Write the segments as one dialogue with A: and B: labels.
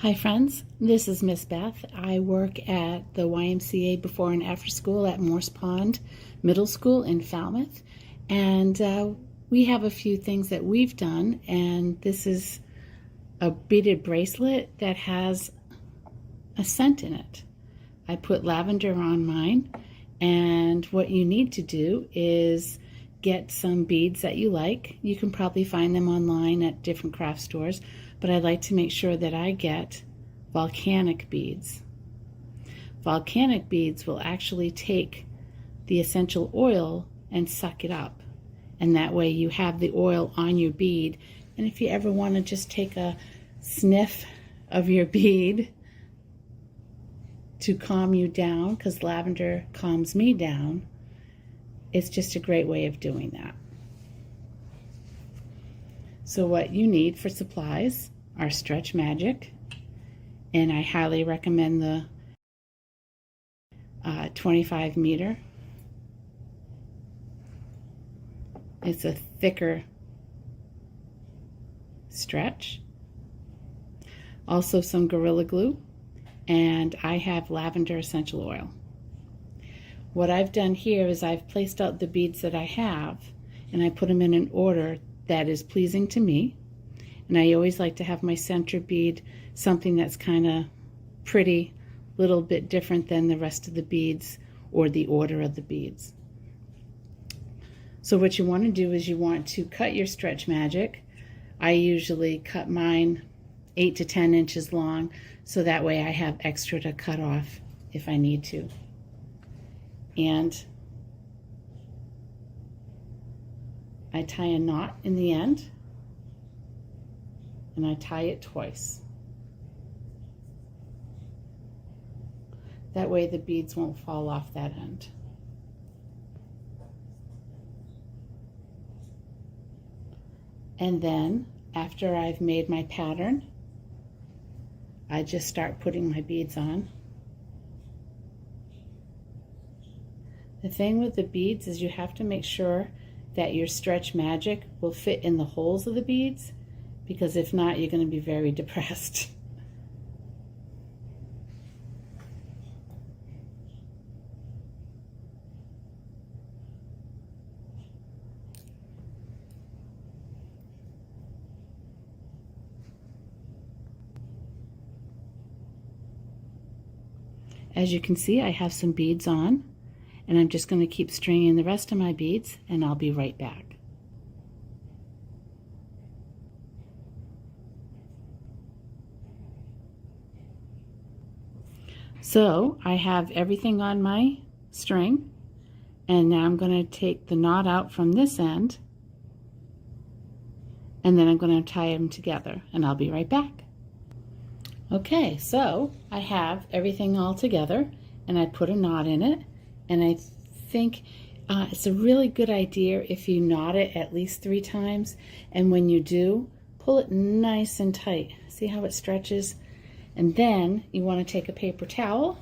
A: Hi friends, this is Miss Beth. I work at the YMCA before and after school at Morse Pond Middle School in Falmouth, and we have a few things that we've done, and this is a beaded bracelet that has a scent in it. I put lavender on mine, and what you need to do is get some beads that you like. You can probably find them online at different craft stores, but I like to make sure that I get volcanic beads. Volcanic beads will actually take the essential oil and suck it up, and that way you have the oil on your bead. And if you ever want to just take a sniff of your bead to calm you down, because lavender calms me down, it's just a great way of doing that. So what you need for supplies are Stretch Magic, and I highly recommend the 25 meter. It's a thicker stretch. Also some Gorilla Glue, and I have lavender essential oil. What I've done here is I've placed out the beads that I have, and I put them in an order that is pleasing to me. And I always like to have my center bead something that's kind of pretty, a little bit different than the rest of the beads or the order of the beads. So what you want to do is you want to cut your Stretch Magic. I usually cut mine 8 to 10 inches long, so that way I have extra to cut off if I need to. And I tie a knot in the end, and I tie it twice. That way the beads won't fall off that end. And then after I've made my pattern, I just start putting my beads on. The thing with the beads is you have to make sure that your Stretch Magic will fit in the holes of the beads, because if not, you're going to be very depressed. As you can see, I have some beads on, and I'm just going to keep stringing the rest of my beads, and I'll be right back. So I have everything on my string, and now I'm going to take the knot out from this end, and then I'm going to tie them together, and I'll be right back. Okay, so I have everything all together, and I put a knot in it, and I think it's a really good idea if you knot it at least 3 times, and when you do, pull it nice and tight. See how it stretches? And then you want to take a paper towel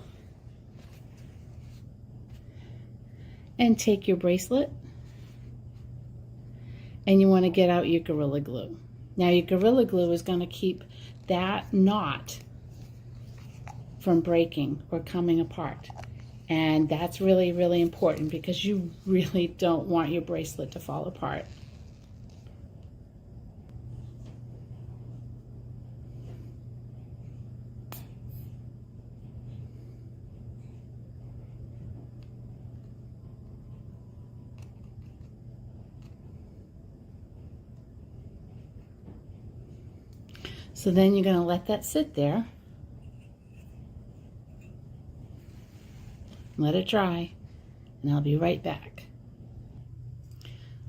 A: and take your bracelet, and you want to get out your Gorilla Glue. Now your Gorilla Glue is going to keep that knot from breaking or coming apart. And that's really, really important, because you really don't want your bracelet to fall apart. So then you're going to let that sit there. Let it dry, and I'll be right back.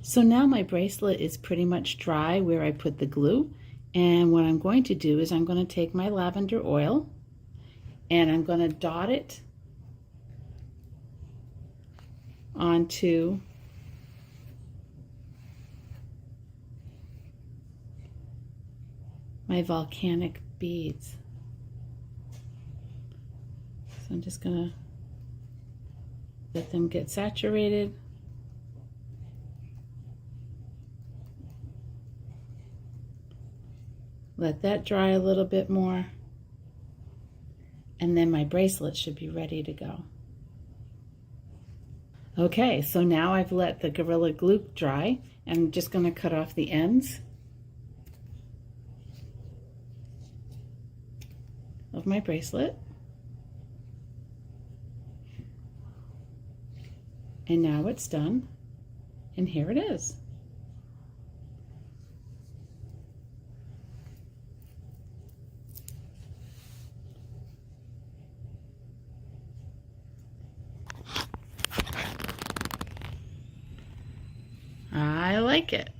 A: So now my bracelet is pretty much dry where I put the glue, and what I'm going to do is I'm going to take my lavender oil, and I'm going to dot it onto my volcanic beads. So I'm just going to let them get saturated. Let that dry a little bit more. and then my bracelet should be ready to go. Okay, so now I've let the Gorilla Glue dry, and I'm just going to cut off the ends of my bracelet. And now it's done, and here it is. I like it.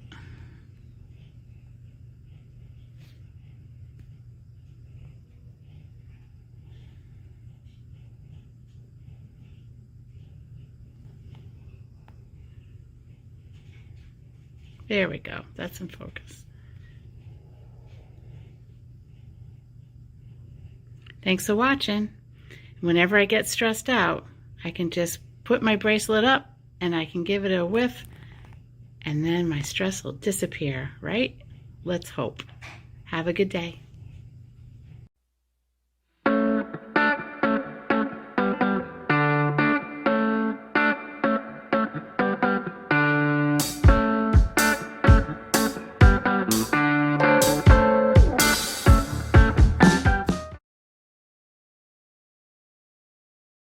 A: There we go. That's in focus. Thanks for watching. Whenever I get stressed out, I can just put my bracelet up and I can give it a whiff, and then my stress will disappear, right? Let's hope. Have a good day.